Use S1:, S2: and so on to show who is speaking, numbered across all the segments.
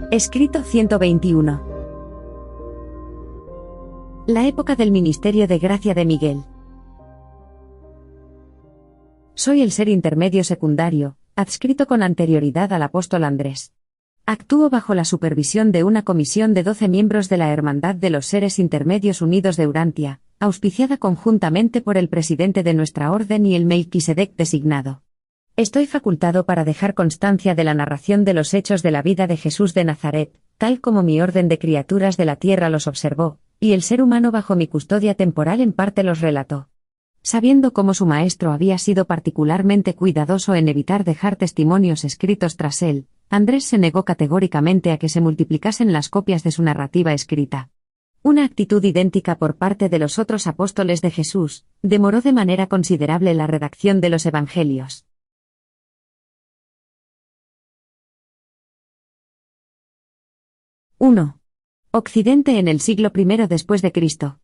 S1: Escrito 121. La época del ministerio de gracia de Miguel. Soy el ser intermedio secundario, adscrito con anterioridad al apóstol Andrés. Actúo bajo la supervisión de una comisión de 12 miembros de la Hermandad de los Seres Intermedios Unidos de Urantia, auspiciada conjuntamente por el presidente de nuestra orden y el Melquisedec designado. Estoy facultado para dejar constancia de la narración de los hechos de la vida de Jesús de Nazaret, tal como mi orden de criaturas de la tierra los observó, y el ser humano bajo mi custodia temporal en parte los relató. Sabiendo cómo su maestro había sido particularmente cuidadoso en evitar dejar testimonios escritos tras él, Andrés se negó categóricamente a que se multiplicasen las copias de su narrativa escrita. Una actitud idéntica por parte de los otros apóstoles de Jesús, demoró de manera considerable la redacción de los evangelios. 1. Occidente en el siglo I después de Cristo.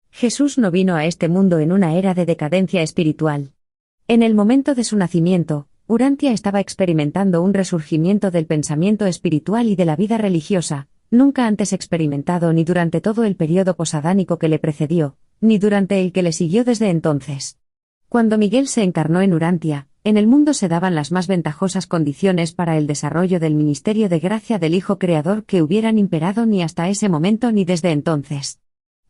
S1: Jesús no vino a este mundo en una era de decadencia espiritual. En el momento de su nacimiento, Urantia estaba experimentando un resurgimiento del pensamiento espiritual y de la vida religiosa, nunca antes experimentado ni durante todo el periodo posadánico que le precedió, ni durante el que le siguió desde entonces. Cuando Miguel se encarnó en Urantia, en el mundo se daban las más ventajosas condiciones para el desarrollo del ministerio de gracia del Hijo Creador que hubieran imperado ni hasta ese momento ni desde entonces.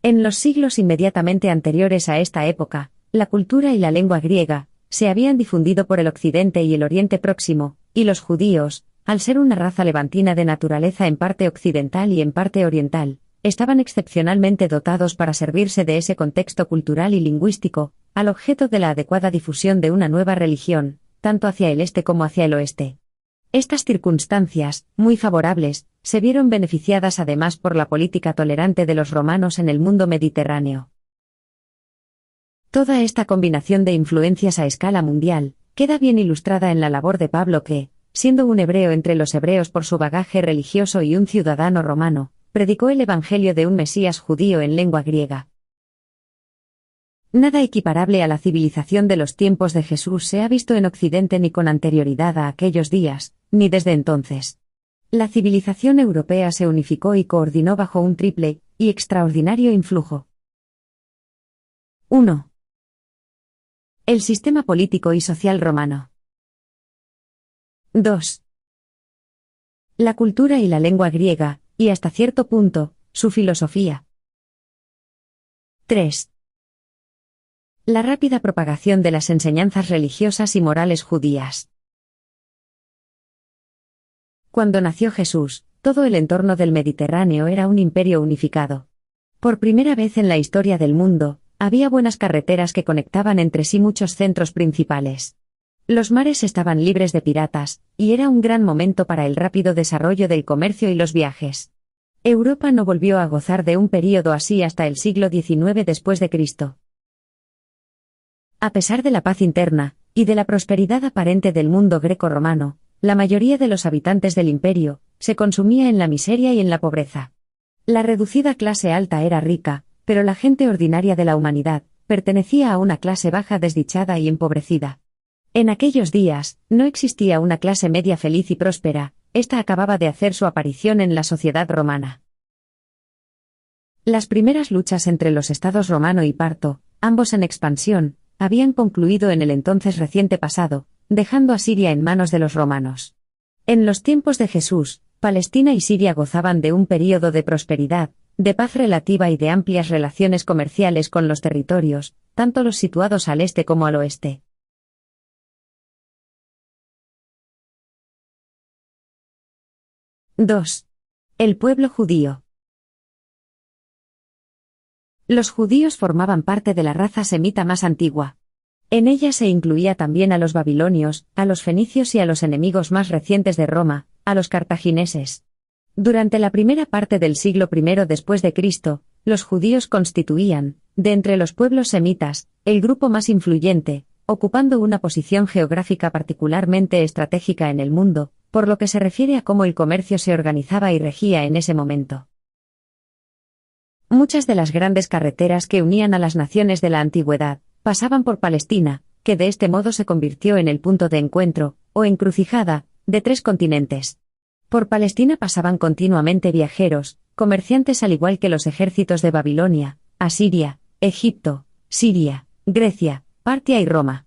S1: En los siglos inmediatamente anteriores a esta época, la cultura y la lengua griega se habían difundido por el Occidente y el Oriente Próximo, y los judíos, al ser una raza levantina de naturaleza en parte occidental y en parte oriental, estaban excepcionalmente dotados para servirse de ese contexto cultural y lingüístico, al objeto de la adecuada difusión de una nueva religión, tanto hacia el este como hacia el oeste. Estas circunstancias, muy favorables, se vieron beneficiadas además por la política tolerante de los romanos en el mundo mediterráneo. Toda esta combinación de influencias a escala mundial, queda bien ilustrada en la labor de Pablo que, siendo un hebreo entre los hebreos por su bagaje religioso y un ciudadano romano, predicó el evangelio de un Mesías judío en lengua griega. Nada equiparable a la civilización de los tiempos de Jesús se ha visto en Occidente ni con anterioridad a aquellos días, ni desde entonces. La civilización europea se unificó y coordinó bajo un triple y extraordinario influjo. 1. El sistema político y social romano. 2. La cultura y la lengua griega, y hasta cierto punto, su filosofía. 3. La rápida propagación de las enseñanzas religiosas y morales judías. Cuando nació Jesús, todo el entorno del Mediterráneo era un imperio unificado. Por primera vez en la historia del mundo, había buenas carreteras que conectaban entre sí muchos centros principales. Los mares estaban libres de piratas, y era un gran momento para el rápido desarrollo del comercio y los viajes. Europa no volvió a gozar de un período así hasta el siglo XIX después de Cristo. A pesar de la paz interna, y de la prosperidad aparente del mundo greco-romano, la mayoría de los habitantes del imperio, se consumía en la miseria y en la pobreza. La reducida clase alta era rica, pero la gente ordinaria de la humanidad, pertenecía a una clase baja desdichada y empobrecida. En aquellos días, no existía una clase media feliz y próspera, esta acababa de hacer su aparición en la sociedad romana. Las primeras luchas entre los estados romano y parto, ambos en expansión, habían concluido en el entonces reciente pasado, dejando a Siria en manos de los romanos. En los tiempos de Jesús, Palestina y Siria gozaban de un período de prosperidad, de paz relativa y de amplias relaciones comerciales con los territorios, tanto los situados al este como al oeste. 2. El pueblo judío. Los judíos formaban parte de la raza semita más antigua. En ella se incluía también a los babilonios, a los fenicios y a los enemigos más recientes de Roma, a los cartagineses. Durante la primera parte del siglo I después de Cristo, los judíos constituían, de entre los pueblos semitas, el grupo más influyente, ocupando una posición geográfica particularmente estratégica en el mundo, por lo que se refiere a cómo el comercio se organizaba y regía en ese momento. Muchas de las grandes carreteras que unían a las naciones de la antigüedad, pasaban por Palestina, que de este modo se convirtió en el punto de encuentro, o encrucijada, de 3 continentes. Por Palestina pasaban continuamente viajeros, comerciantes al igual que los ejércitos de Babilonia, Asiria, Egipto, Siria, Grecia, Partia y Roma.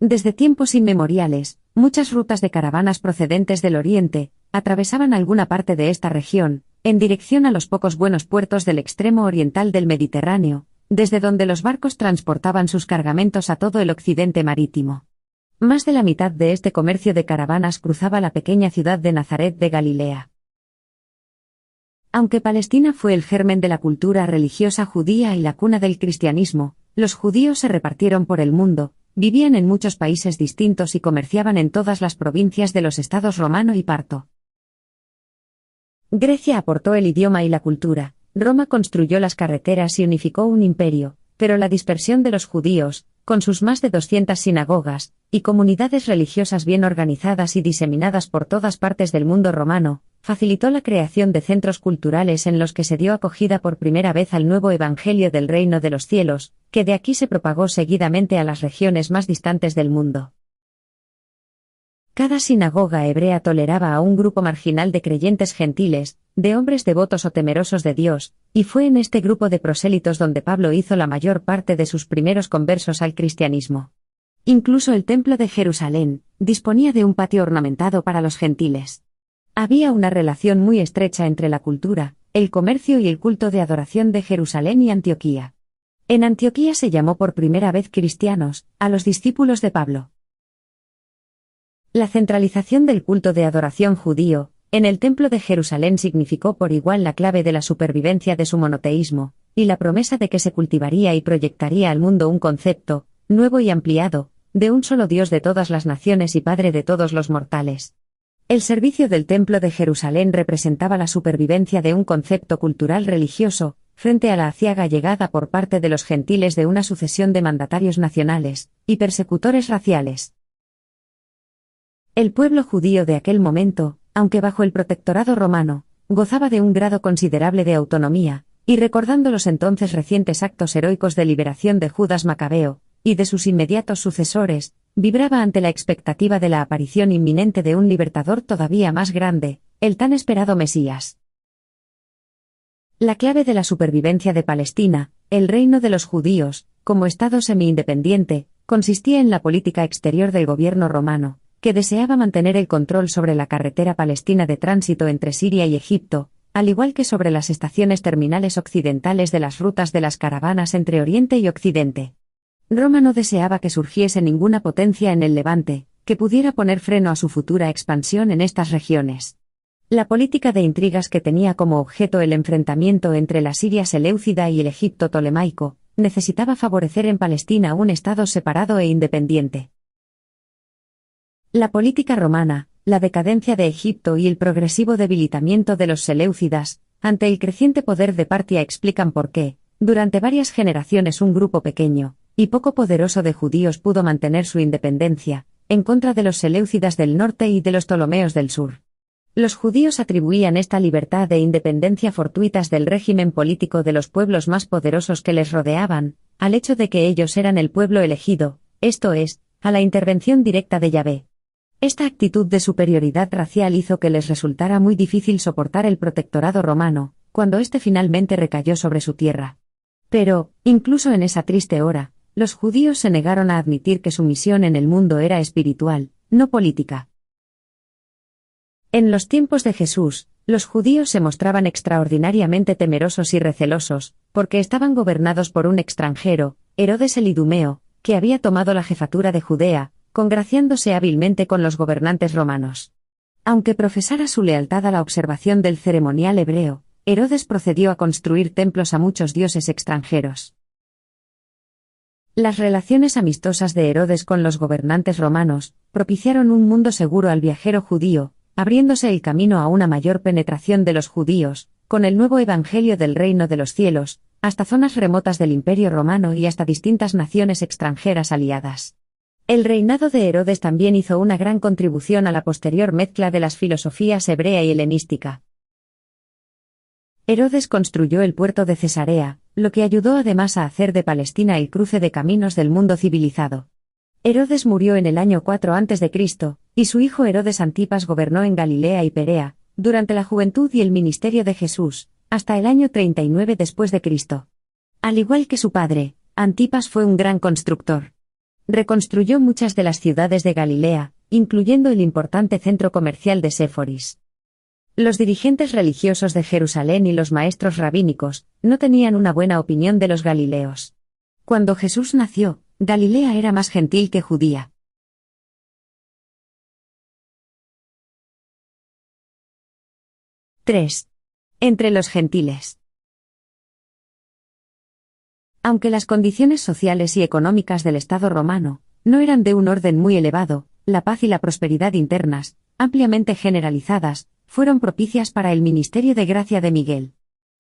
S1: Desde tiempos inmemoriales, muchas rutas de caravanas procedentes del Oriente atravesaban alguna parte de esta región, en dirección a los pocos buenos puertos del extremo oriental del Mediterráneo, desde donde los barcos transportaban sus cargamentos a todo el occidente marítimo. Más de la mitad de este comercio de caravanas cruzaba la pequeña ciudad de Nazaret de Galilea. Aunque Palestina fue el germen de la cultura religiosa judía y la cuna del cristianismo, los judíos se repartieron por el mundo, vivían en muchos países distintos y comerciaban en todas las provincias de los estados romano y parto. Grecia aportó el idioma y la cultura, Roma construyó las carreteras y unificó un imperio, pero la dispersión de los judíos, con sus más de 200 sinagogas, y comunidades religiosas bien organizadas y diseminadas por todas partes del mundo romano, facilitó la creación de centros culturales en los que se dio acogida por primera vez al nuevo Evangelio del Reino de los Cielos, que de aquí se propagó seguidamente a las regiones más distantes del mundo. Cada sinagoga hebrea toleraba a un grupo marginal de creyentes gentiles, de hombres devotos o temerosos de Dios, y fue en este grupo de prosélitos donde Pablo hizo la mayor parte de sus primeros conversos al cristianismo. Incluso el templo de Jerusalén disponía de un patio ornamentado para los gentiles. Había una relación muy estrecha entre la cultura, el comercio y el culto de adoración de Jerusalén y Antioquía. En Antioquía se llamó por primera vez cristianos a los discípulos de Pablo. La centralización del culto de adoración judío en el templo de Jerusalén significó por igual la clave de la supervivencia de su monoteísmo, y la promesa de que se cultivaría y proyectaría al mundo un concepto, nuevo y ampliado, de un solo Dios de todas las naciones y Padre de todos los mortales. El servicio del templo de Jerusalén representaba la supervivencia de un concepto cultural religioso, frente a la aciaga llegada por parte de los gentiles de una sucesión de mandatarios nacionales y persecutores raciales. El pueblo judío de aquel momento, aunque bajo el protectorado romano, gozaba de un grado considerable de autonomía, y recordando los entonces recientes actos heroicos de liberación de Judas Macabeo, y de sus inmediatos sucesores, vibraba ante la expectativa de la aparición inminente de un libertador todavía más grande, el tan esperado Mesías. La clave de la supervivencia de Palestina, el reino de los judíos, como estado semi-independiente, consistía en la política exterior del gobierno romano, que deseaba mantener el control sobre la carretera palestina de tránsito entre Siria y Egipto, al igual que sobre las estaciones terminales occidentales de las rutas de las caravanas entre Oriente y Occidente. Roma no deseaba que surgiese ninguna potencia en el Levante, que pudiera poner freno a su futura expansión en estas regiones. La política de intrigas que tenía como objeto el enfrentamiento entre la Siria seleucida y el Egipto tolemaico, necesitaba favorecer en Palestina un estado separado e independiente. La política romana, la decadencia de Egipto y el progresivo debilitamiento de los seleucidas, ante el creciente poder de Partia explican por qué, durante varias generaciones un grupo pequeño y poco poderoso de judíos pudo mantener su independencia, en contra de los seleucidas del norte y de los ptolomeos del sur. Los judíos atribuían esta libertad e independencia fortuitas del régimen político de los pueblos más poderosos que les rodeaban, al hecho de que ellos eran el pueblo elegido, esto es, a la intervención directa de Yahvé. Esta actitud de superioridad racial hizo que les resultara muy difícil soportar el protectorado romano, cuando éste finalmente recayó sobre su tierra. Pero, incluso en esa triste hora, los judíos se negaron a admitir que su misión en el mundo era espiritual, no política. En los tiempos de Jesús, los judíos se mostraban extraordinariamente temerosos y recelosos, porque estaban gobernados por un extranjero, Herodes el Idumeo, que había tomado la jefatura de Judea, congraciándose hábilmente con los gobernantes romanos. Aunque profesara su lealtad a la observación del ceremonial hebreo, Herodes procedió a construir templos a muchos dioses extranjeros. Las relaciones amistosas de Herodes con los gobernantes romanos propiciaron un mundo seguro al viajero judío, abriéndose el camino a una mayor penetración de los judíos, con el nuevo Evangelio del Reino de los Cielos, hasta zonas remotas del Imperio Romano y hasta distintas naciones extranjeras aliadas. El reinado de Herodes también hizo una gran contribución a la posterior mezcla de las filosofías hebrea y helenística. Herodes construyó el puerto de Cesarea, lo que ayudó además a hacer de Palestina el cruce de caminos del mundo civilizado. Herodes murió en el año 4 a.C., y su hijo Herodes Antipas gobernó en Galilea y Perea, durante la juventud y el ministerio de Jesús, hasta el año 39 después de Cristo. Al igual que su padre, Antipas fue un gran constructor. Reconstruyó muchas de las ciudades de Galilea, incluyendo el importante centro comercial de Séforis. Los dirigentes religiosos de Jerusalén y los maestros rabínicos no tenían una buena opinión de los galileos. Cuando Jesús nació, Galilea era más gentil que judía. 3. Entre los gentiles. Aunque las condiciones sociales y económicas del Estado romano no eran de un orden muy elevado, la paz y la prosperidad internas, ampliamente generalizadas, fueron propicias para el ministerio de gracia de Miguel.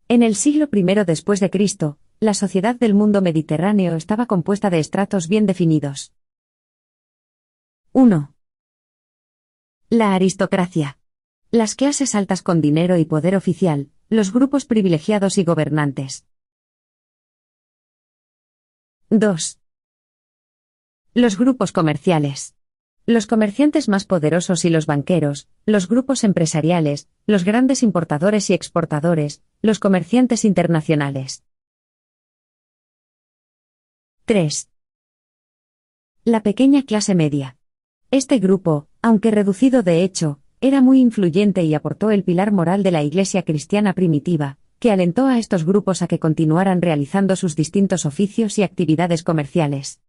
S1: En el siglo I después de Cristo, la sociedad del mundo mediterráneo estaba compuesta de estratos bien definidos. 1. La aristocracia. Las clases altas con dinero y poder oficial, los grupos privilegiados y gobernantes. 2. Los grupos comerciales. Los comerciantes más poderosos y los banqueros, los grupos empresariales, los grandes importadores y exportadores, los comerciantes internacionales. 3. La pequeña clase media. Este grupo, aunque reducido de hecho, era muy influyente y aportó el pilar moral de la Iglesia cristiana primitiva, que alentó a estos grupos a que continuaran realizando sus distintos oficios y actividades comerciales.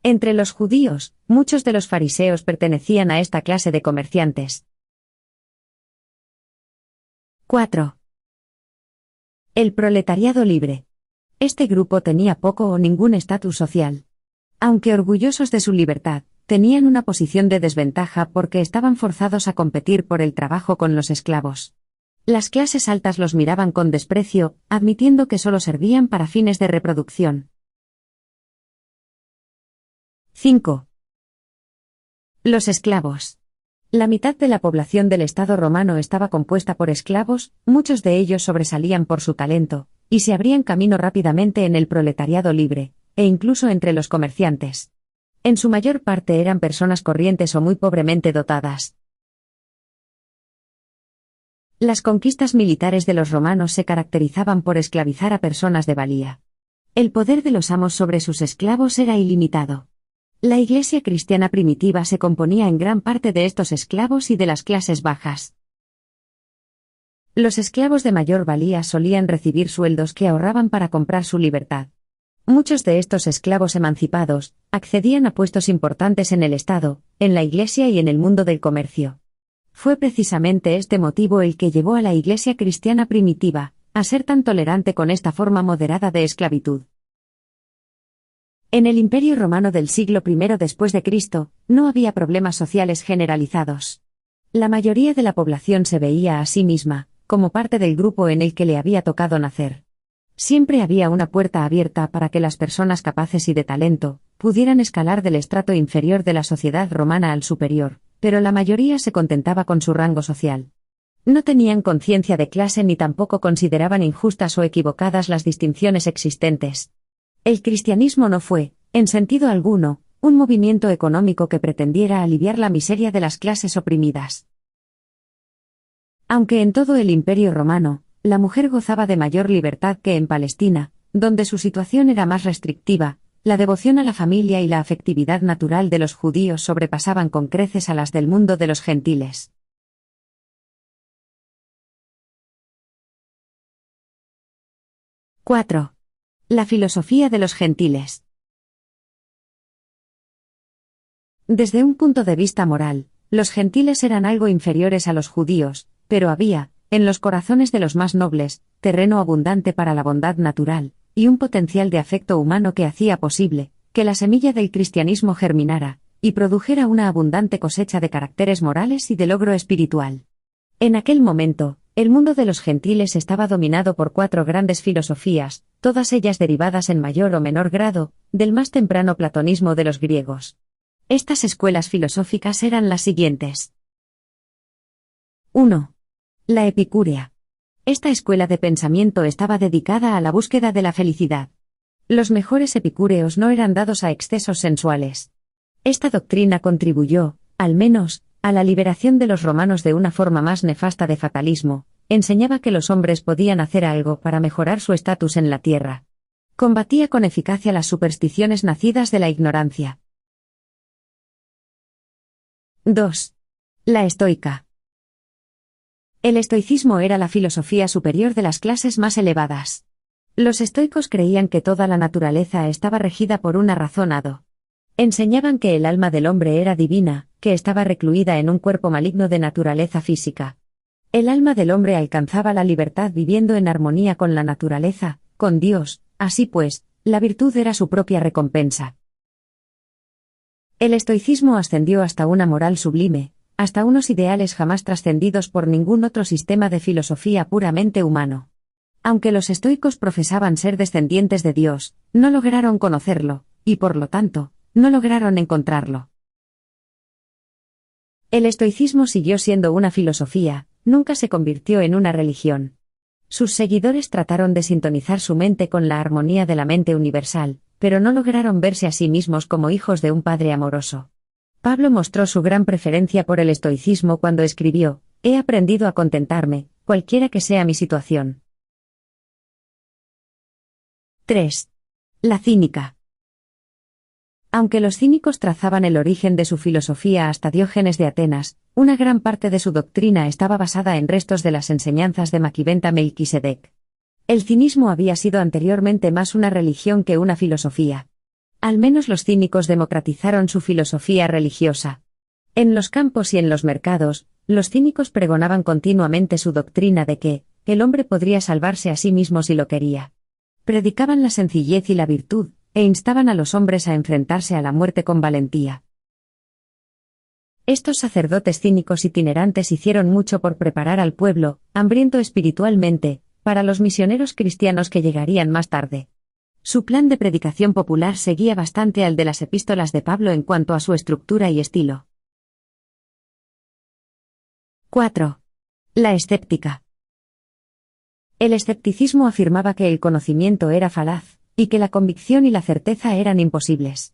S1: Entre los judíos, muchos de los fariseos pertenecían a esta clase de comerciantes. 4. El proletariado libre. Este grupo tenía poco o ningún estatus social. Aunque orgullosos de su libertad, tenían una posición de desventaja porque estaban forzados a competir por el trabajo con los esclavos. Las clases altas los miraban con desprecio, admitiendo que solo servían para fines de reproducción. 5. Los esclavos. La mitad de la población del Estado romano estaba compuesta por esclavos, muchos de ellos sobresalían por su talento, y se abrían camino rápidamente en el proletariado libre, e incluso entre los comerciantes. En su mayor parte eran personas corrientes o muy pobremente dotadas. Las conquistas militares de los romanos se caracterizaban por esclavizar a personas de valía. El poder de los amos sobre sus esclavos era ilimitado. La Iglesia cristiana primitiva se componía en gran parte de estos esclavos y de las clases bajas. Los esclavos de mayor valía solían recibir sueldos que ahorraban para comprar su libertad. Muchos de estos esclavos emancipados accedían a puestos importantes en el Estado, en la Iglesia y en el mundo del comercio. Fue precisamente este motivo el que llevó a la Iglesia cristiana primitiva a ser tan tolerante con esta forma moderada de esclavitud. En el Imperio Romano del siglo I después de Cristo, no había problemas sociales generalizados. La mayoría de la población se veía a sí misma como parte del grupo en el que le había tocado nacer. Siempre había una puerta abierta para que las personas capaces y de talento pudieran escalar del estrato inferior de la sociedad romana al superior, pero la mayoría se contentaba con su rango social. No tenían conciencia de clase ni tampoco consideraban injustas o equivocadas las distinciones existentes. El cristianismo no fue, en sentido alguno, un movimiento económico que pretendiera aliviar la miseria de las clases oprimidas. Aunque en todo el Imperio Romano, la mujer gozaba de mayor libertad que en Palestina, donde su situación era más restrictiva, la devoción a la familia y la afectividad natural de los judíos sobrepasaban con creces a las del mundo de los gentiles. ¡4! La filosofía de los gentiles. Desde un punto de vista moral, los gentiles eran algo inferiores a los judíos, pero había, en los corazones de los más nobles, terreno abundante para la bondad natural, y un potencial de afecto humano que hacía posible que la semilla del cristianismo germinara, y produjera una abundante cosecha de caracteres morales y de logro espiritual. En aquel momento, el mundo de los gentiles estaba dominado por 4 grandes filosofías, todas ellas derivadas en mayor o menor grado del más temprano platonismo de los griegos. Estas escuelas filosóficas eran las siguientes. 1. La epicúrea. Esta escuela de pensamiento estaba dedicada a la búsqueda de la felicidad. Los mejores epicúreos no eran dados a excesos sensuales. Esta doctrina contribuyó, al menos, a la liberación de los romanos de una forma más nefasta de fatalismo, enseñaba que los hombres podían hacer algo para mejorar su estatus en la tierra. Combatía con eficacia las supersticiones nacidas de la ignorancia. 2. La estoica. El estoicismo era la filosofía superior de las clases más elevadas. Los estoicos creían que toda la naturaleza estaba regida por una razón hado. Enseñaban que el alma del hombre era divina, que estaba recluida en un cuerpo maligno de naturaleza física. El alma del hombre alcanzaba la libertad viviendo en armonía con la naturaleza, con Dios, así pues, la virtud era su propia recompensa. El estoicismo ascendió hasta una moral sublime, hasta unos ideales jamás trascendidos por ningún otro sistema de filosofía puramente humano. Aunque los estoicos profesaban ser descendientes de Dios, no lograron conocerlo, y por lo tanto, no lograron encontrarlo. El estoicismo siguió siendo una filosofía, nunca se convirtió en una religión. Sus seguidores trataron de sintonizar su mente con la armonía de la mente universal, pero no lograron verse a sí mismos como hijos de un Padre amoroso. Pablo mostró su gran preferencia por el estoicismo cuando escribió: «He aprendido a contentarme, cualquiera que sea mi situación». 3. La cínica. Aunque los cínicos trazaban el origen de su filosofía hasta Diógenes de Atenas, una gran parte de su doctrina estaba basada en restos de las enseñanzas de Maquiventa Melquisedec. El cinismo había sido anteriormente más una religión que una filosofía. Al menos los cínicos democratizaron su filosofía religiosa. En los campos y en los mercados, los cínicos pregonaban continuamente su doctrina de que el hombre podría salvarse a sí mismo si lo quería. Predicaban la sencillez y la virtud, e instaban a los hombres a enfrentarse a la muerte con valentía. Estos sacerdotes cínicos itinerantes hicieron mucho por preparar al pueblo, hambriento espiritualmente, para los misioneros cristianos que llegarían más tarde. Su plan de predicación popular seguía bastante al de las epístolas de Pablo en cuanto a su estructura y estilo. 4. La escéptica. El escepticismo afirmaba que el conocimiento era falaz, y que la convicción y la certeza eran imposibles.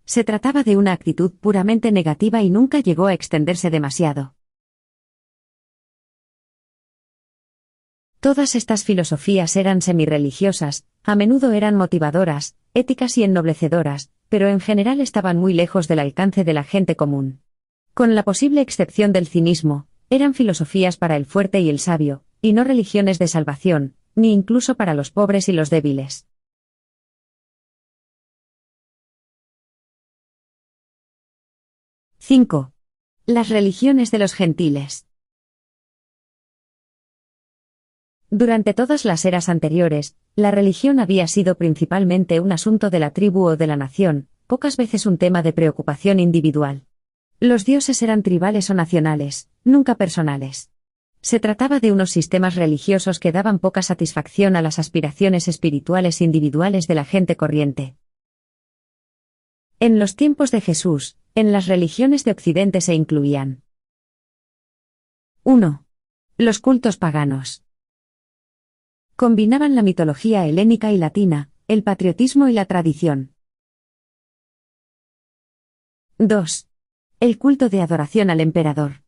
S1: Se trataba de una actitud puramente negativa y nunca llegó a extenderse demasiado. Todas estas filosofías eran semirreligiosas, a menudo eran motivadoras, éticas y ennoblecederas, pero en general estaban muy lejos del alcance de la gente común. Con la posible excepción del cinismo, eran filosofías para el fuerte y el sabio, y no religiones de salvación, ni incluso para los pobres y los débiles. 5. Las religiones de los gentiles. Durante todas las eras anteriores, la religión había sido principalmente un asunto de la tribu o de la nación, pocas veces un tema de preocupación individual. Los dioses eran tribales o nacionales, nunca personales. Se trataba de unos sistemas religiosos que daban poca satisfacción a las aspiraciones espirituales individuales de la gente corriente. En los tiempos de Jesús, en las religiones de Occidente se incluían: 1. Los cultos paganos. Combinaban la mitología helénica y latina, el patriotismo y la tradición. 2. El culto de adoración al emperador.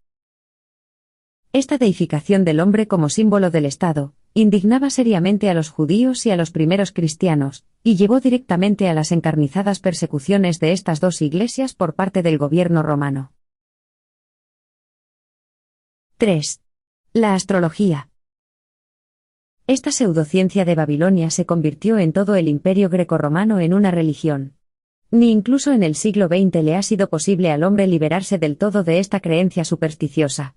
S1: Esta deificación del hombre como símbolo del Estado, indignaba seriamente a los judíos y a los primeros cristianos, y llevó directamente a las encarnizadas persecuciones de estas dos iglesias por parte del gobierno romano. 3. La astrología. Esta pseudociencia de Babilonia se convirtió en todo el imperio grecorromano en una religión. Ni incluso en el siglo XX le ha sido posible al hombre liberarse del todo de esta creencia supersticiosa.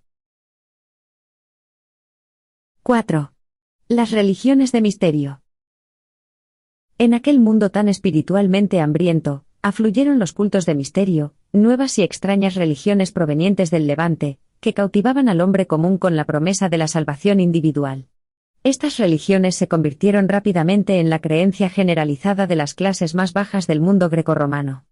S1: 4. Las religiones de misterio. En aquel mundo tan espiritualmente hambriento, afluyeron los cultos de misterio, nuevas y extrañas religiones provenientes del Levante, que cautivaban al hombre común con la promesa de la salvación individual. Estas religiones se convirtieron rápidamente en la creencia generalizada de las clases más bajas del mundo grecorromano.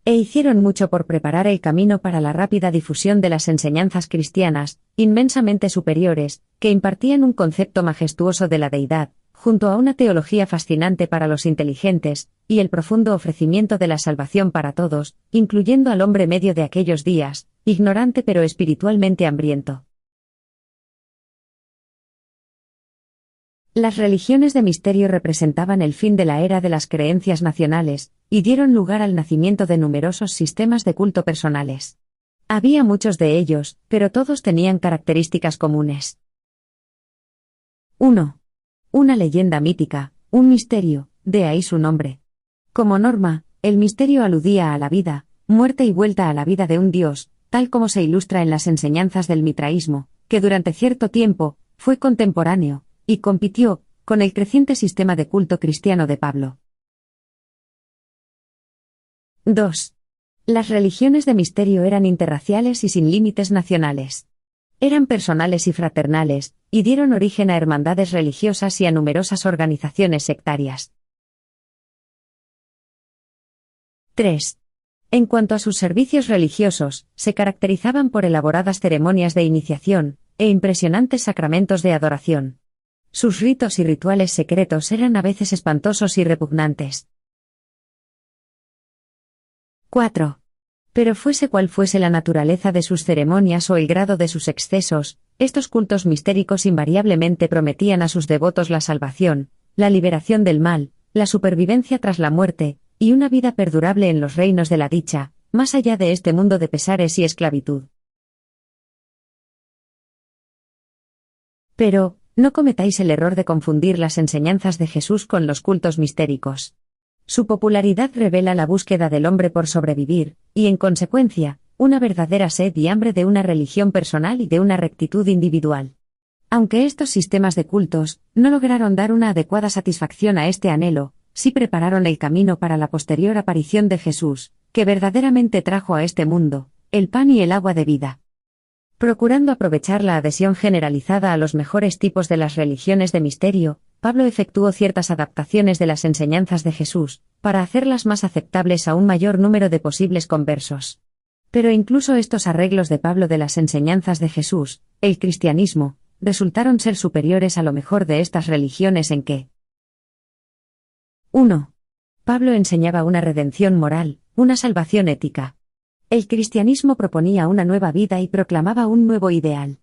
S1: E hicieron mucho por preparar el camino para la rápida difusión de las enseñanzas cristianas, inmensamente superiores, que impartían un concepto majestuoso de la deidad, junto a una teología fascinante para los inteligentes, y el profundo ofrecimiento de la salvación para todos, incluyendo al hombre medio de aquellos días, ignorante pero espiritualmente hambriento. Las religiones de misterio representaban el fin de la era de las creencias nacionales, y dieron lugar al nacimiento de numerosos sistemas de culto personales. Había muchos de ellos, pero todos tenían características comunes. 1. Una leyenda mítica, un misterio, de ahí su nombre. Como norma, el misterio aludía a la vida, muerte y vuelta a la vida de un dios, tal como se ilustra en las enseñanzas del mitraísmo, que durante cierto tiempo fue contemporáneo y compitió con el creciente sistema de culto cristiano de Pablo. 2. Las religiones de misterio eran interraciales y sin límites nacionales. Eran personales y fraternales, y dieron origen a hermandades religiosas y a numerosas organizaciones sectarias. 3. En cuanto a sus servicios religiosos, se caracterizaban por elaboradas ceremonias de iniciación e impresionantes sacramentos de adoración. Sus ritos y rituales secretos eran a veces espantosos y repugnantes. 4. Pero fuese cual fuese la naturaleza de sus ceremonias o el grado de sus excesos, estos cultos mistéricos invariablemente prometían a sus devotos la salvación, la liberación del mal, la supervivencia tras la muerte, y una vida perdurable en los reinos de la dicha, más allá de este mundo de pesares y esclavitud. Pero, no cometáis el error de confundir las enseñanzas de Jesús con los cultos mistéricos. Su popularidad revela la búsqueda del hombre por sobrevivir, y en consecuencia, una verdadera sed y hambre de una religión personal y de una rectitud individual. Aunque estos sistemas de cultos no lograron dar una adecuada satisfacción a este anhelo, sí prepararon el camino para la posterior aparición de Jesús, que verdaderamente trajo a este mundo el pan y el agua de vida. Procurando aprovechar la adhesión generalizada a los mejores tipos de las religiones de misterio, Pablo efectuó ciertas adaptaciones de las enseñanzas de Jesús, para hacerlas más aceptables a un mayor número de posibles conversos. Pero incluso estos arreglos de Pablo de las enseñanzas de Jesús, el cristianismo, resultaron ser superiores a lo mejor de estas religiones en que 1. Pablo enseñaba una redención moral, una salvación ética. El cristianismo proponía una nueva vida y proclamaba un nuevo ideal.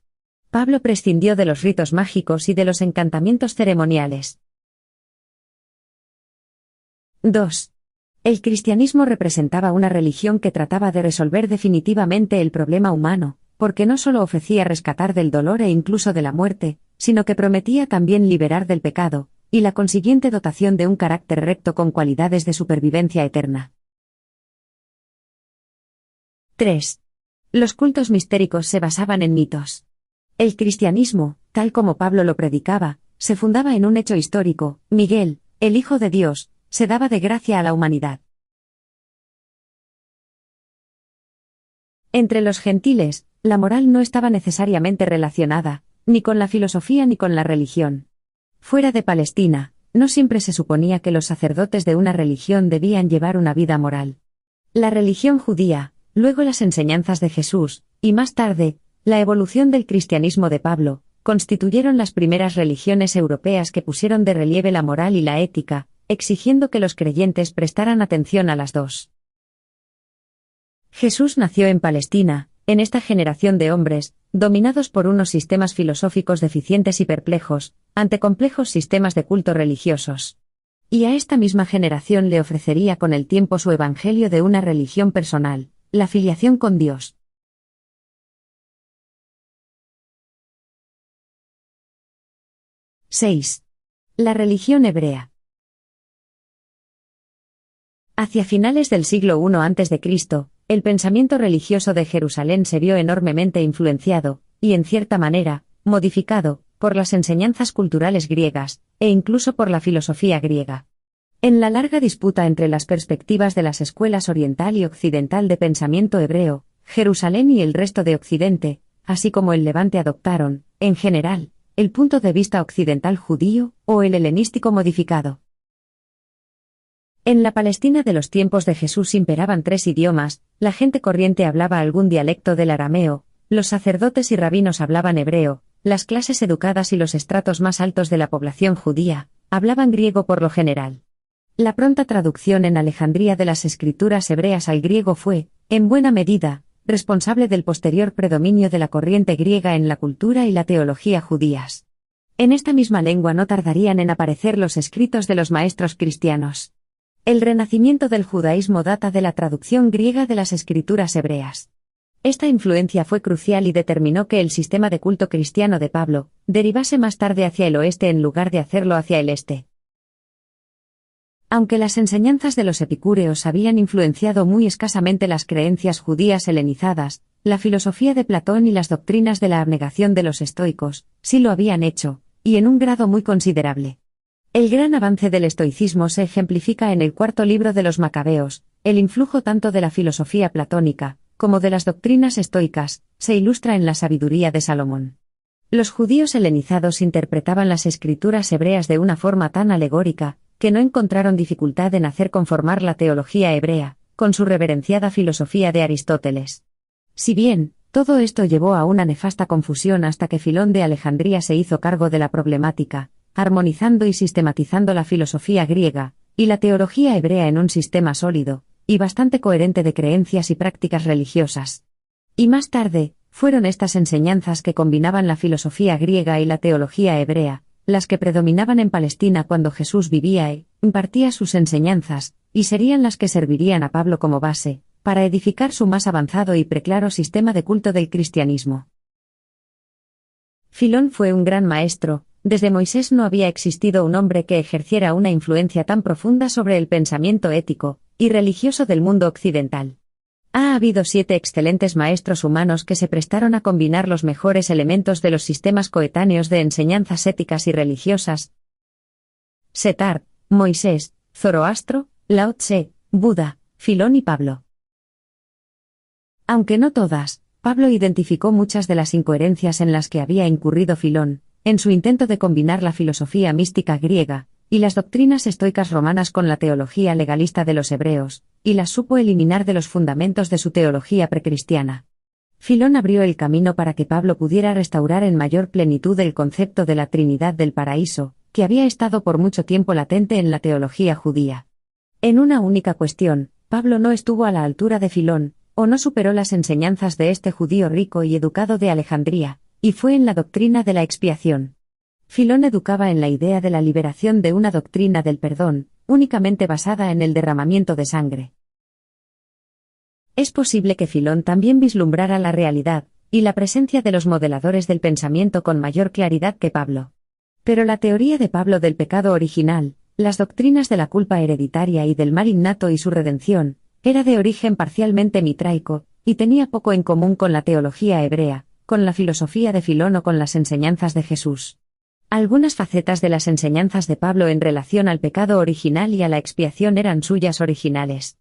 S1: Pablo prescindió de los ritos mágicos y de los encantamientos ceremoniales. 2. El cristianismo representaba una religión que trataba de resolver definitivamente el problema humano, porque no solo ofrecía rescatar del dolor e incluso de la muerte, sino que prometía también liberar del pecado, y la consiguiente dotación de un carácter recto con cualidades de supervivencia eterna. 3. Los cultos mistéricos se basaban en mitos. El cristianismo, tal como Pablo lo predicaba, se fundaba en un hecho histórico: Miguel, el Hijo de Dios, se daba de gracia a la humanidad. Entre los gentiles, la moral no estaba necesariamente relacionada, ni con la filosofía ni con la religión. Fuera de Palestina, no siempre se suponía que los sacerdotes de una religión debían llevar una vida moral. La religión judía, luego las enseñanzas de Jesús, y más tarde, la evolución del cristianismo de Pablo, constituyeron las primeras religiones europeas que pusieron de relieve la moral y la ética, exigiendo que los creyentes prestaran atención a las dos. Jesús nació en Palestina, en esta generación de hombres, dominados por unos sistemas filosóficos deficientes y perplejos, ante complejos sistemas de culto religiosos. Y a esta misma generación le ofrecería con el tiempo su evangelio de una religión personal, la filiación con Dios. ¡6! La religión hebrea. Hacia finales del siglo I a.C., el pensamiento religioso de Jerusalén se vio enormemente influenciado, y en cierta manera, modificado, por las enseñanzas culturales griegas, e incluso por la filosofía griega. En la larga disputa entre las perspectivas de las escuelas oriental y occidental de pensamiento hebreo, Jerusalén y el resto de Occidente, así como el Levante adoptaron, en general, el punto de vista occidental judío, o el helenístico modificado. En la Palestina de los tiempos de Jesús imperaban 3 idiomas: la gente corriente hablaba algún dialecto del arameo, los sacerdotes y rabinos hablaban hebreo, las clases educadas y los estratos más altos de la población judía Hablaban griego por lo general. La pronta traducción en Alejandría de las escrituras hebreas al griego fue, en buena medida, responsable del posterior predominio de la corriente griega en la cultura y la teología judías. En esta misma lengua no tardarían en aparecer los escritos de los maestros cristianos. El renacimiento del judaísmo data de la traducción griega de las escrituras hebreas. Esta influencia fue crucial y determinó que el sistema de culto cristiano de Pablo derivase más tarde hacia el oeste en lugar de hacerlo hacia el este. Aunque las enseñanzas de los epicúreos habían influenciado muy escasamente las creencias judías helenizadas, la filosofía de Platón y las doctrinas de la abnegación de los estoicos sí lo habían hecho, y en un grado muy considerable. El gran avance del estoicismo se ejemplifica en el cuarto libro de los Macabeos. El influjo tanto de la filosofía platónica como de las doctrinas estoicas se ilustra en la sabiduría de Salomón. Los judíos helenizados interpretaban las escrituras hebreas de una forma tan alegórica que no encontraron dificultad en hacer conformar la teología hebrea con su reverenciada filosofía de Aristóteles. Si bien, todo esto llevó a una nefasta confusión hasta que Filón de Alejandría se hizo cargo de la problemática, armonizando y sistematizando la filosofía griega y la teología hebrea en un sistema sólido y bastante coherente de creencias y prácticas religiosas. Y más tarde, fueron estas enseñanzas que combinaban la filosofía griega y la teología hebrea, las que predominaban en Palestina cuando Jesús vivía e impartía sus enseñanzas, y serían las que servirían a Pablo como base, para edificar su más avanzado y preclaro sistema de culto del cristianismo. Filón fue un gran maestro. Desde Moisés no había existido un hombre que ejerciera una influencia tan profunda sobre el pensamiento ético y religioso del mundo occidental. Ha habido 7 excelentes maestros humanos que se prestaron a combinar los mejores elementos de los sistemas coetáneos de enseñanzas éticas y religiosas: Setart, Moisés, Zoroastro, Lao Tse, Buda, Filón y Pablo. Aunque no todas, Pablo identificó muchas de las incoherencias en las que había incurrido Filón, en su intento de combinar la filosofía mística griega y las doctrinas estoicas romanas con la teología legalista de los hebreos, y las supo eliminar de los fundamentos de su teología precristiana. Filón abrió el camino para que Pablo pudiera restaurar en mayor plenitud el concepto de la Trinidad del paraíso, que había estado por mucho tiempo latente en la teología judía. En una única cuestión, Pablo no estuvo a la altura de Filón, o no superó las enseñanzas de este judío rico y educado de Alejandría, y fue en la doctrina de la expiación. Filón educaba en la idea de la liberación de una doctrina del perdón, únicamente basada en el derramamiento de sangre. Es posible que Filón también vislumbrara la realidad y la presencia de los modeladores del pensamiento con mayor claridad que Pablo. Pero la teoría de Pablo del pecado original, las doctrinas de la culpa hereditaria y del mal innato y su redención, era de origen parcialmente mitraico, y tenía poco en común con la teología hebrea, con la filosofía de Filón o con las enseñanzas de Jesús. Algunas facetas de las enseñanzas de Pablo en relación al pecado original y a la expiación eran suyas originales.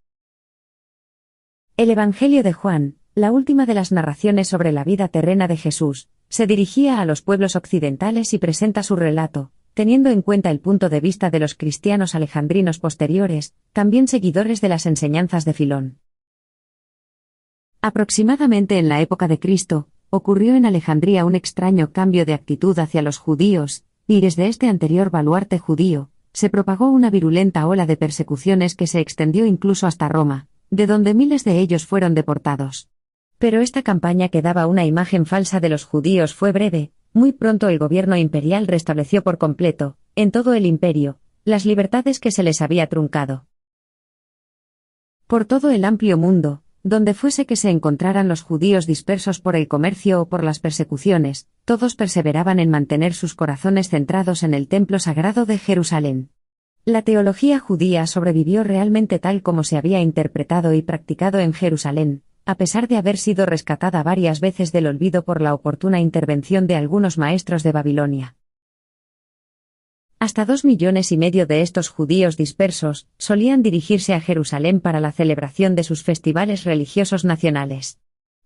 S1: El Evangelio de Juan, la última de las narraciones sobre la vida terrena de Jesús, se dirigía a los pueblos occidentales y presenta su relato, teniendo en cuenta el punto de vista de los cristianos alejandrinos posteriores, también seguidores de las enseñanzas de Filón. Aproximadamente en la época de Cristo, ocurrió en Alejandría un extraño cambio de actitud hacia los judíos, y desde este anterior baluarte judío, se propagó una virulenta ola de persecuciones que se extendió incluso hasta Roma, de donde miles de ellos fueron deportados. Pero esta campaña que daba una imagen falsa de los judíos fue breve. Muy pronto el gobierno imperial restableció por completo, en todo el imperio, las libertades que se les había truncado. Por todo el amplio mundo, donde fuese que se encontraran los judíos dispersos por el comercio o por las persecuciones, todos perseveraban en mantener sus corazones centrados en el templo sagrado de Jerusalén. La teología judía sobrevivió realmente tal como se había interpretado y practicado en Jerusalén, a pesar de haber sido rescatada varias veces del olvido por la oportuna intervención de algunos maestros de Babilonia. Hasta 2,5 millones de estos judíos dispersos solían dirigirse a Jerusalén para la celebración de sus festivales religiosos nacionales.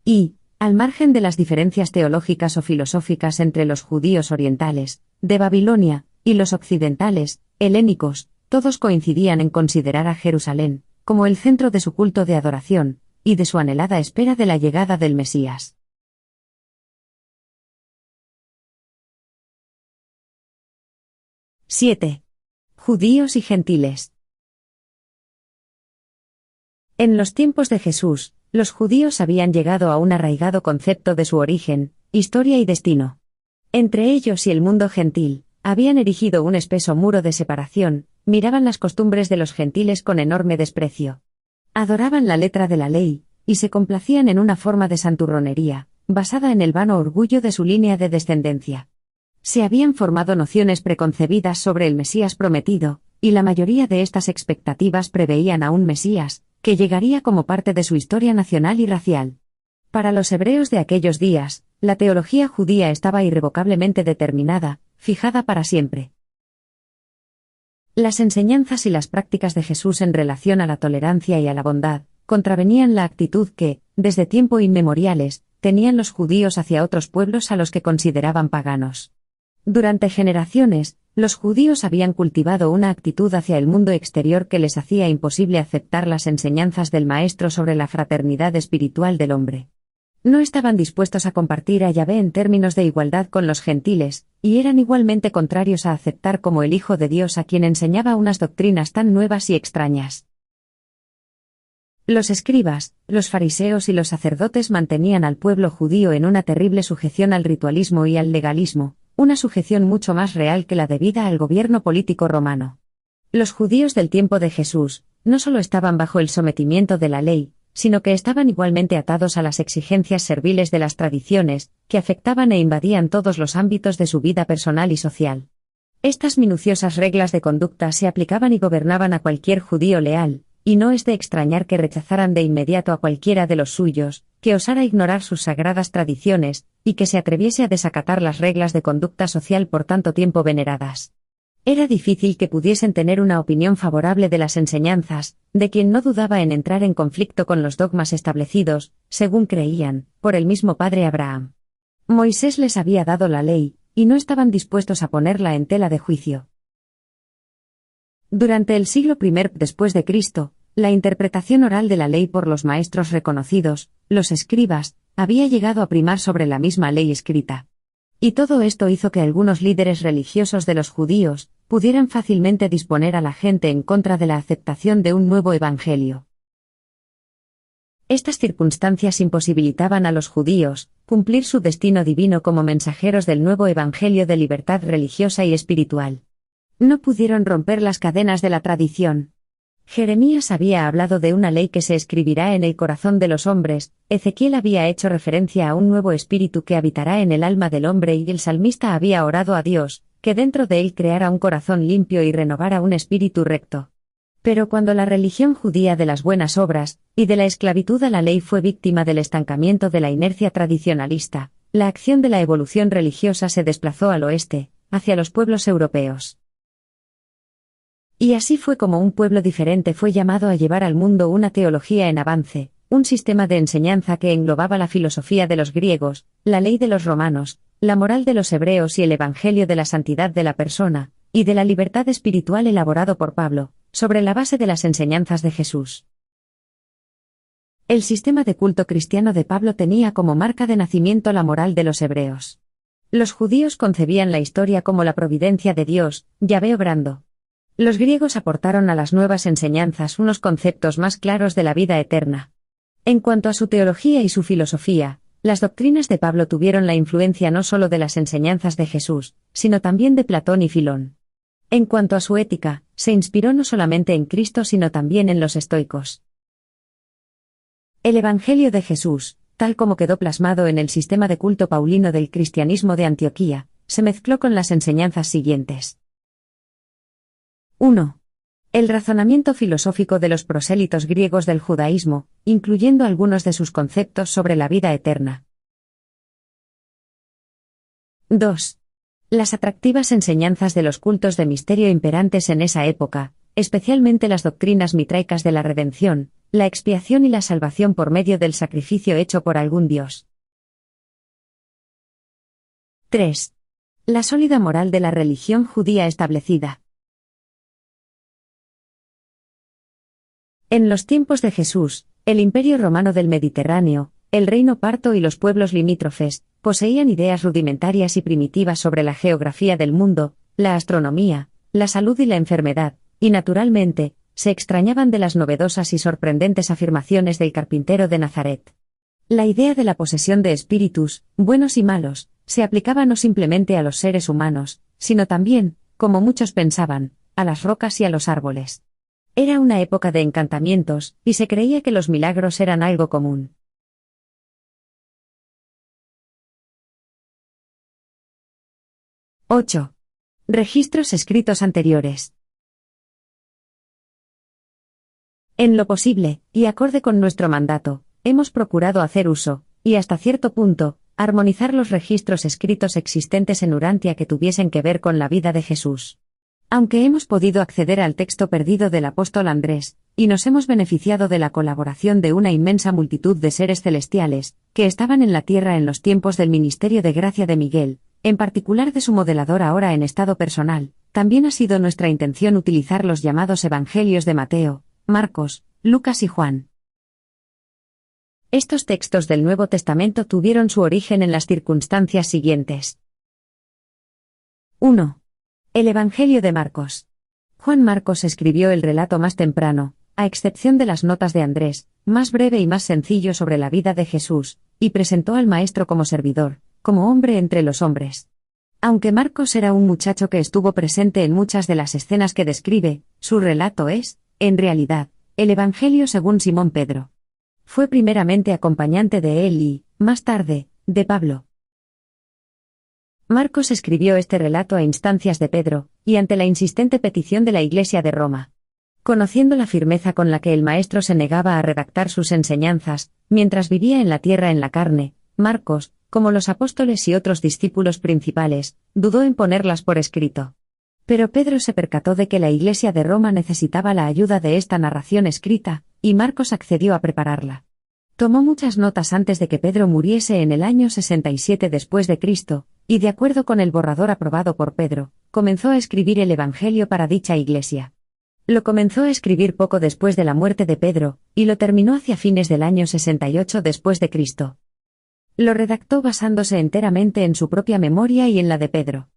S1: Y, al margen de las diferencias teológicas o filosóficas entre los judíos orientales, de Babilonia, y los occidentales, helénicos, todos coincidían en considerar a Jerusalén como el centro de su culto de adoración, y de su anhelada espera de la llegada del Mesías. Judíos y gentiles. En los tiempos de Jesús, los judíos habían llegado a un arraigado concepto de su origen, historia y destino. Entre ellos y el mundo gentil, habían erigido un espeso muro de separación, miraban las costumbres de los gentiles con enorme desprecio. Adoraban la letra de la ley, y se complacían en una forma de santurronería, basada en el vano orgullo de su línea de descendencia. Se habían formado nociones preconcebidas sobre el Mesías prometido, y la mayoría de estas expectativas preveían a un Mesías, que llegaría como parte de su historia nacional y racial. Para los hebreos de aquellos días, la teología judía estaba irrevocablemente determinada, fijada para siempre. Las enseñanzas y las prácticas de Jesús en relación a la tolerancia y a la bondad, contravenían la actitud que, desde tiempo inmemoriales, tenían los judíos hacia otros pueblos a los que consideraban paganos. Durante generaciones, los judíos habían cultivado una actitud hacia el mundo exterior que les hacía imposible aceptar las enseñanzas del Maestro sobre la fraternidad espiritual del hombre. No estaban dispuestos a compartir a Yahvé en términos de igualdad con los gentiles, y eran igualmente contrarios a aceptar como el Hijo de Dios a quien enseñaba unas doctrinas tan nuevas y extrañas. Los escribas, los fariseos y los sacerdotes mantenían al pueblo judío en una terrible sujeción al ritualismo y al legalismo, una sujeción mucho más real que la debida al gobierno político romano. Los judíos del tiempo de Jesús, no solo estaban bajo el sometimiento de la ley, sino que estaban igualmente atados a las exigencias serviles de las tradiciones, que afectaban e invadían todos los ámbitos de su vida personal y social. Estas minuciosas reglas de conducta se aplicaban y gobernaban a cualquier judío leal, y no es de extrañar que rechazaran de inmediato a cualquiera de los suyos, que osara ignorar sus sagradas tradiciones, y que se atreviese a desacatar las reglas de conducta social por tanto tiempo veneradas. Era difícil que pudiesen tener una opinión favorable de las enseñanzas, de quien no dudaba en entrar en conflicto con los dogmas establecidos, según creían, por el mismo padre Abraham. Moisés les había dado la ley, y no estaban dispuestos a ponerla en tela de juicio. Durante el siglo I después de Cristo, la interpretación oral de la ley por los maestros reconocidos, los escribas, había llegado a primar sobre la misma ley escrita. Y todo esto hizo que algunos líderes religiosos de los judíos pudieran fácilmente disponer a la gente en contra de la aceptación de un nuevo evangelio. Estas circunstancias imposibilitaban a los judíos cumplir su destino divino como mensajeros del nuevo evangelio de libertad religiosa y espiritual. No pudieron romper las cadenas de la tradición. Jeremías había hablado de una ley que se escribirá en el corazón de los hombres, Ezequiel había hecho referencia a un nuevo espíritu que habitará en el alma del hombre y el salmista había orado a Dios, que dentro de él creara un corazón limpio y renovara un espíritu recto. Pero cuando la religión judía de las buenas obras, y de la esclavitud a la ley fue víctima del estancamiento de la inercia tradicionalista, la acción de la evolución religiosa se desplazó al oeste, hacia los pueblos europeos. Y así fue como un pueblo diferente fue llamado a llevar al mundo una teología en avance, un sistema de enseñanza que englobaba la filosofía de los griegos, la ley de los romanos, la moral de los hebreos y el evangelio de la santidad de la persona, y de la libertad espiritual elaborado por Pablo, sobre la base de las enseñanzas de Jesús. El sistema de culto cristiano de Pablo tenía como marca de nacimiento la moral de los hebreos. Los judíos concebían la historia como la providencia de Dios, Yahvé obrando. Los griegos aportaron a las nuevas enseñanzas unos conceptos más claros de la vida eterna. En cuanto a su teología y su filosofía, las doctrinas de Pablo tuvieron la influencia no solo de las enseñanzas de Jesús, sino también de Platón y Filón. En cuanto a su ética, se inspiró no solamente en Cristo sino también en los estoicos. El Evangelio de Jesús, tal como quedó plasmado en el sistema de culto paulino del cristianismo de Antioquía, se mezcló con las enseñanzas siguientes. 1. El razonamiento filosófico de los prosélitos griegos del judaísmo, incluyendo algunos de sus conceptos sobre la vida eterna. 2. Las atractivas enseñanzas de los cultos de misterio imperantes en esa época, especialmente las doctrinas mitraicas de la redención, la expiación y la salvación por medio del sacrificio hecho por algún dios. 3. La sólida moral de la religión judía establecida. En los tiempos de Jesús, el Imperio Romano del Mediterráneo, el reino parto y los pueblos limítrofes, poseían ideas rudimentarias y primitivas sobre la geografía del mundo, la astronomía, la salud y la enfermedad, y naturalmente, se extrañaban de las novedosas y sorprendentes afirmaciones del carpintero de Nazaret. La idea de la posesión de espíritus, buenos y malos, se aplicaba no simplemente a los seres humanos, sino también, como muchos pensaban, a las rocas y a los árboles. Era una época de encantamientos, y se creía que los milagros eran algo común. 8. Registros escritos anteriores. En lo posible, y acorde con nuestro mandato, hemos procurado hacer uso, y hasta cierto punto, armonizar los registros escritos existentes en Urantia que tuviesen que ver con la vida de Jesús. Aunque hemos podido acceder al texto perdido del apóstol Andrés, y nos hemos beneficiado de la colaboración de una inmensa multitud de seres celestiales, que estaban en la tierra en los tiempos del ministerio de gracia de Miguel, en particular de su modelador ahora en estado personal, también ha sido nuestra intención utilizar los llamados Evangelios de Mateo, Marcos, Lucas y Juan. Estos textos del Nuevo Testamento tuvieron su origen en las circunstancias siguientes. 1. El Evangelio de Marcos. Juan Marcos escribió el relato más temprano, a excepción de las notas de Andrés, más breve y más sencillo sobre la vida de Jesús, y presentó al Maestro como servidor, como hombre entre los hombres. Aunque Marcos era un muchacho que estuvo presente en muchas de las escenas que describe, su relato es, en realidad, el Evangelio según Simón Pedro. Fue primeramente acompañante de él y, más tarde, de Pablo. Marcos escribió este relato a instancias de Pedro, y ante la insistente petición de la Iglesia de Roma. Conociendo la firmeza con la que el Maestro se negaba a redactar sus enseñanzas, mientras vivía en la tierra en la carne, Marcos, como los apóstoles y otros discípulos principales, dudó en ponerlas por escrito. Pero Pedro se percató de que la Iglesia de Roma necesitaba la ayuda de esta narración escrita, y Marcos accedió a prepararla. Tomó muchas notas antes de que Pedro muriese en el año 67 después de Cristo, y de acuerdo con el borrador aprobado por Pedro, comenzó a escribir el Evangelio para dicha iglesia. Lo comenzó a escribir poco después de la muerte de Pedro, y lo terminó hacia fines del año 68 después de Cristo. Lo redactó basándose enteramente en su propia memoria y en la de Pedro.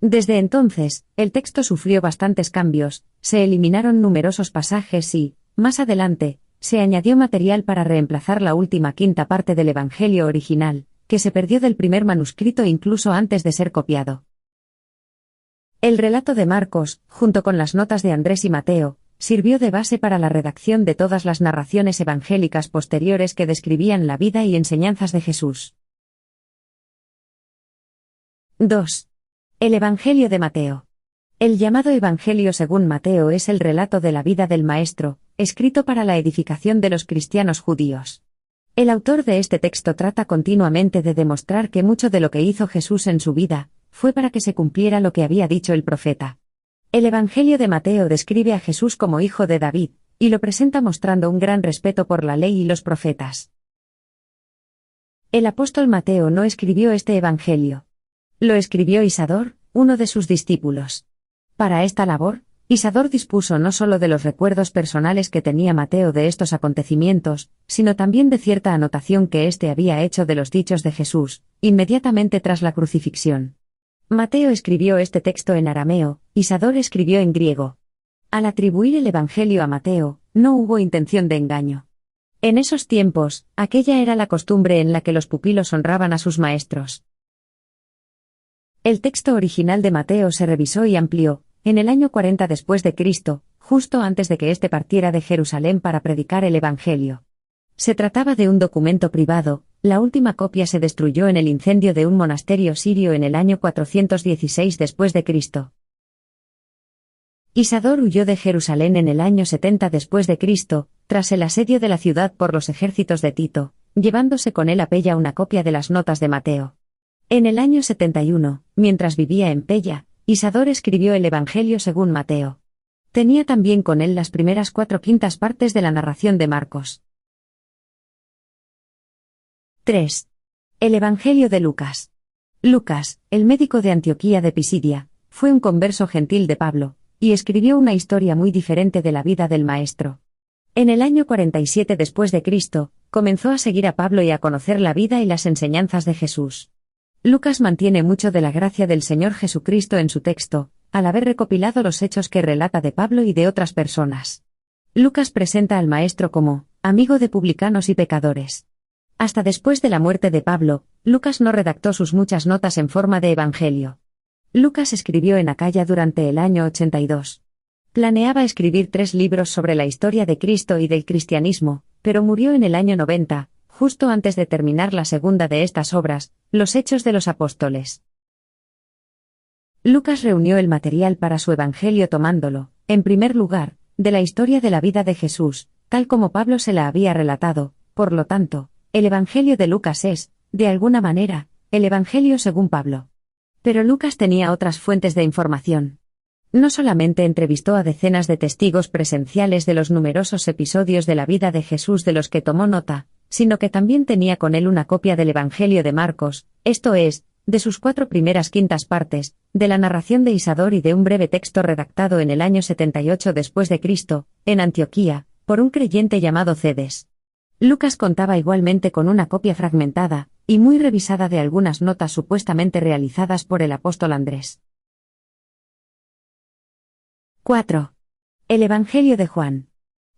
S1: Desde entonces, el texto sufrió bastantes cambios, se eliminaron numerosos pasajes y, más adelante, se añadió material para reemplazar la última quinta parte del Evangelio original, que se perdió del primer manuscrito incluso antes de ser copiado. El relato de Marcos, junto con las notas de Andrés y Mateo, sirvió de base para la redacción de todas las narraciones evangélicas posteriores que describían la vida y enseñanzas de Jesús. 2. El Evangelio de Mateo. El llamado Evangelio según Mateo es el relato de la vida del Maestro, escrito para la edificación de los cristianos judíos. El autor de este texto trata continuamente de demostrar que mucho de lo que hizo Jesús en su vida, fue para que se cumpliera lo que había dicho el profeta. El Evangelio de Mateo describe a Jesús como hijo de David, y lo presenta mostrando un gran respeto por la ley y los profetas. El apóstol Mateo no escribió este Evangelio. Lo escribió Isador, uno de sus discípulos. Para esta labor, Isador dispuso no solo de los recuerdos personales que tenía Mateo de estos acontecimientos, sino también de cierta anotación que éste había hecho de los dichos de Jesús, inmediatamente tras la crucifixión. Mateo escribió este texto en arameo, Isador escribió en griego. Al atribuir el Evangelio a Mateo, no hubo intención de engaño. En esos tiempos, aquella era la costumbre en la que los pupilos honraban a sus maestros. El texto original de Mateo se revisó y amplió, en el año 40 después de Cristo, justo antes de que éste partiera de Jerusalén para predicar el Evangelio. Se trataba de un documento privado, la última copia se destruyó en el incendio de un monasterio sirio en el año 416 después de Cristo. Isador huyó de Jerusalén en el año 70 después de Cristo, tras el asedio de la ciudad por los ejércitos de Tito, llevándose con él a Pella una copia de las notas de Mateo. En el año 71, mientras vivía en Pella, Isador escribió el Evangelio según Mateo. Tenía también con él las primeras 4/5 partes de la narración de Marcos. 3. El Evangelio de Lucas. Lucas, el médico de Antioquía de Pisidia, fue un converso gentil de Pablo, y escribió una historia muy diferente de la vida del Maestro. En el año 47 después de Cristo, comenzó a seguir a Pablo y a conocer la vida y las enseñanzas de Jesús. Lucas mantiene mucho de la gracia del Señor Jesucristo en su texto, al haber recopilado los hechos que relata de Pablo y de otras personas. Lucas presenta al maestro como amigo de publicanos y pecadores. Hasta después de la muerte de Pablo, Lucas no redactó sus muchas notas en forma de evangelio. Lucas escribió en Acaya durante el año 82. Planeaba escribir 3 libros sobre la historia de Cristo y del cristianismo, pero murió en el año 90, justo antes de terminar la segunda de estas obras, Los Hechos de los Apóstoles. Lucas reunió el material para su evangelio tomándolo, en primer lugar, de la historia de la vida de Jesús, tal como Pablo se la había relatado. Por lo tanto, el evangelio de Lucas es, de alguna manera, el evangelio según Pablo. Pero Lucas tenía otras fuentes de información. No solamente entrevistó a decenas de testigos presenciales de los numerosos episodios de la vida de Jesús de los que tomó nota, sino que también tenía con él una copia del Evangelio de Marcos, esto es, de sus 4 primeras quintas partes, de la narración de Isador y de un breve texto redactado en el año 78 después de Cristo, en Antioquía, por un creyente llamado Cedes. Lucas contaba igualmente con una copia fragmentada y muy revisada de algunas notas supuestamente realizadas por el apóstol Andrés. 4. El Evangelio de Juan.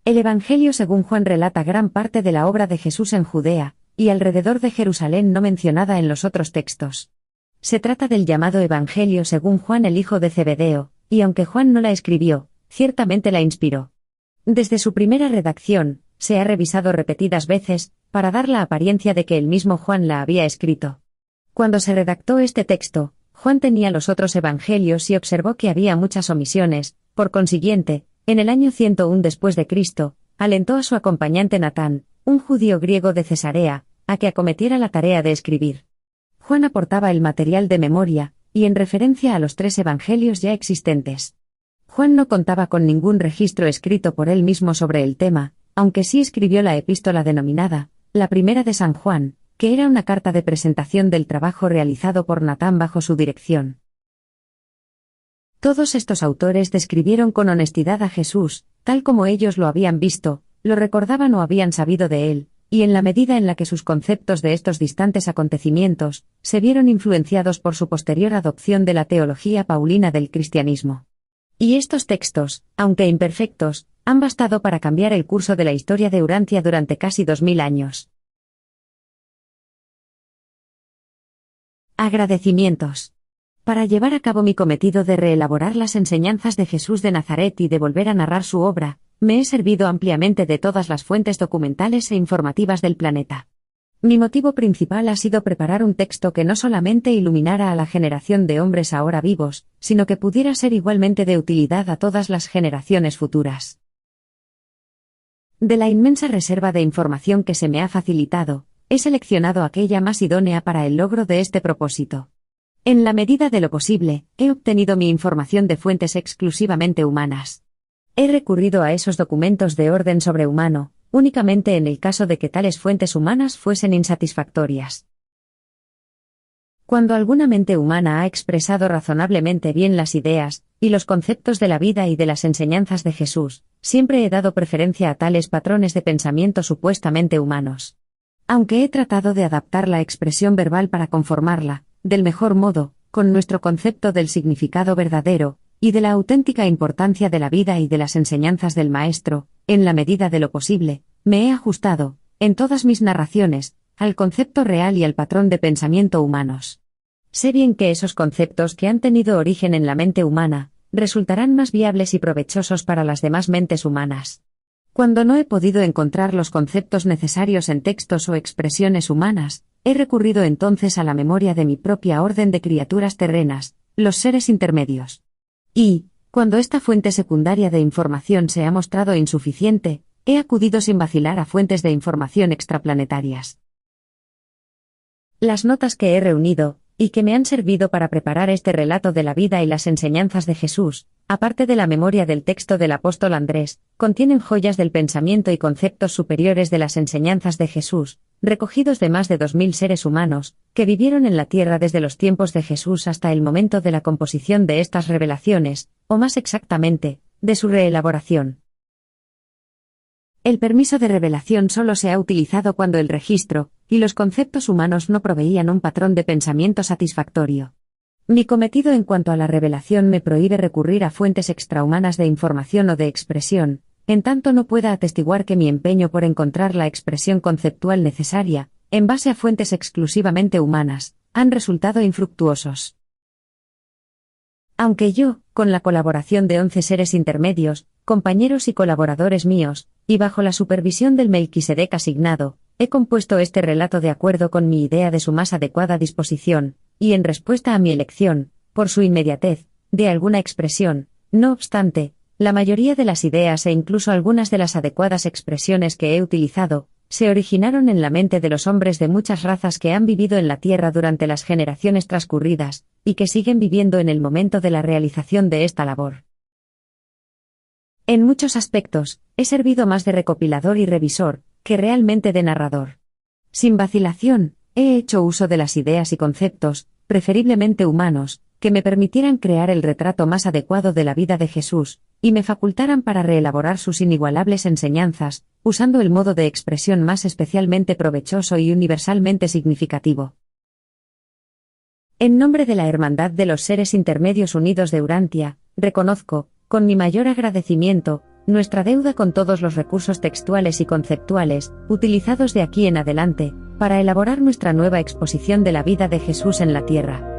S1: El Evangelio según Juan relata gran parte de la obra de Jesús en Judea y alrededor de Jerusalén no mencionada en los otros textos. Se trata del llamado Evangelio según Juan el hijo de Zebedeo, y aunque Juan no la escribió, ciertamente la inspiró. Desde su primera redacción, se ha revisado repetidas veces, para dar la apariencia de que el mismo Juan la había escrito. Cuando se redactó este texto, Juan tenía los otros evangelios y observó que había muchas omisiones, por consiguiente, en el año 101 después de Cristo, alentó a su acompañante Natán, un judío griego de Cesarea, a que acometiera la tarea de escribir. Juan aportaba el material de memoria, y en referencia a los 3 evangelios ya existentes. Juan no contaba con ningún registro escrito por él mismo sobre el tema, aunque sí escribió la epístola denominada, la primera de San Juan, que era una carta de presentación del trabajo realizado por Natán bajo su dirección. Todos estos autores describieron con honestidad a Jesús, tal como ellos lo habían visto, lo recordaban o habían sabido de él, y en la medida en la que sus conceptos de estos distantes acontecimientos se vieron influenciados por su posterior adopción de la teología paulina del cristianismo. Y estos textos, aunque imperfectos, han bastado para cambiar el curso de la historia de Urantia durante casi 2000 años. Agradecimientos. Para llevar a cabo mi cometido de reelaborar las enseñanzas de Jesús de Nazaret y de volver a narrar su obra, me he servido ampliamente de todas las fuentes documentales e informativas del planeta. Mi motivo principal ha sido preparar un texto que no solamente iluminara a la generación de hombres ahora vivos, sino que pudiera ser igualmente de utilidad a todas las generaciones futuras. De la inmensa reserva de información que se me ha facilitado, he seleccionado aquella más idónea para el logro de este propósito. En la medida de lo posible, he obtenido mi información de fuentes exclusivamente humanas. He recurrido a esos documentos de orden sobrehumano, únicamente en el caso de que tales fuentes humanas fuesen insatisfactorias. Cuando alguna mente humana ha expresado razonablemente bien las ideas y los conceptos de la vida y de las enseñanzas de Jesús, siempre he dado preferencia a tales patrones de pensamiento supuestamente humanos. Aunque he tratado de adaptar la expresión verbal para conformarla, del mejor modo, con nuestro concepto del significado verdadero, y de la auténtica importancia de la vida y de las enseñanzas del Maestro, en la medida de lo posible, me he ajustado, en todas mis narraciones, al concepto real y al patrón de pensamiento humanos. Sé bien que esos conceptos que han tenido origen en la mente humana, resultarán más viables y provechosos para las demás mentes humanas. Cuando no he podido encontrar los conceptos necesarios en textos o expresiones humanas, he recurrido entonces a la memoria de mi propia orden de criaturas terrenas, los seres intermedios. Y, cuando esta fuente secundaria de información se ha mostrado insuficiente, he acudido sin vacilar a fuentes de información extraplanetarias. Las notas que he reunido, y que me han servido para preparar este relato de la vida y las enseñanzas de Jesús, aparte de la memoria del texto del apóstol Andrés, contienen joyas del pensamiento y conceptos superiores de las enseñanzas de Jesús, recogidos de más de 2000 seres humanos, que vivieron en la tierra desde los tiempos de Jesús hasta el momento de la composición de estas revelaciones, o más exactamente, de su reelaboración. El permiso de revelación solo se ha utilizado cuando el registro y los conceptos humanos no proveían un patrón de pensamiento satisfactorio. Mi cometido en cuanto a la revelación me prohíbe recurrir a fuentes extrahumanas de información o de expresión, en tanto no pueda atestiguar que mi empeño por encontrar la expresión conceptual necesaria, en base a fuentes exclusivamente humanas, han resultado infructuosos. Aunque yo, con la colaboración de 11 seres intermedios, compañeros y colaboradores míos, y bajo la supervisión del Melquisedec asignado, he compuesto este relato de acuerdo con mi idea de su más adecuada disposición, y en respuesta a mi elección, por su inmediatez, de alguna expresión, no obstante, la mayoría de las ideas e incluso algunas de las adecuadas expresiones que he utilizado, se originaron en la mente de los hombres de muchas razas que han vivido en la Tierra durante las generaciones transcurridas, y que siguen viviendo en el momento de la realización de esta labor. En muchos aspectos, he servido más de recopilador y revisor, que realmente de narrador. Sin vacilación, he hecho uso de las ideas y conceptos, preferiblemente humanos, que me permitieran crear el retrato más adecuado de la vida de Jesús, y me facultaran para reelaborar sus inigualables enseñanzas, usando el modo de expresión más especialmente provechoso y universalmente significativo. En nombre de la Hermandad de los Seres Intermedios Unidos de Urantia, reconozco, con mi mayor agradecimiento, nuestra deuda con todos los recursos textuales y conceptuales, utilizados de aquí en adelante, para elaborar nuestra nueva exposición de la vida de Jesús en la Tierra.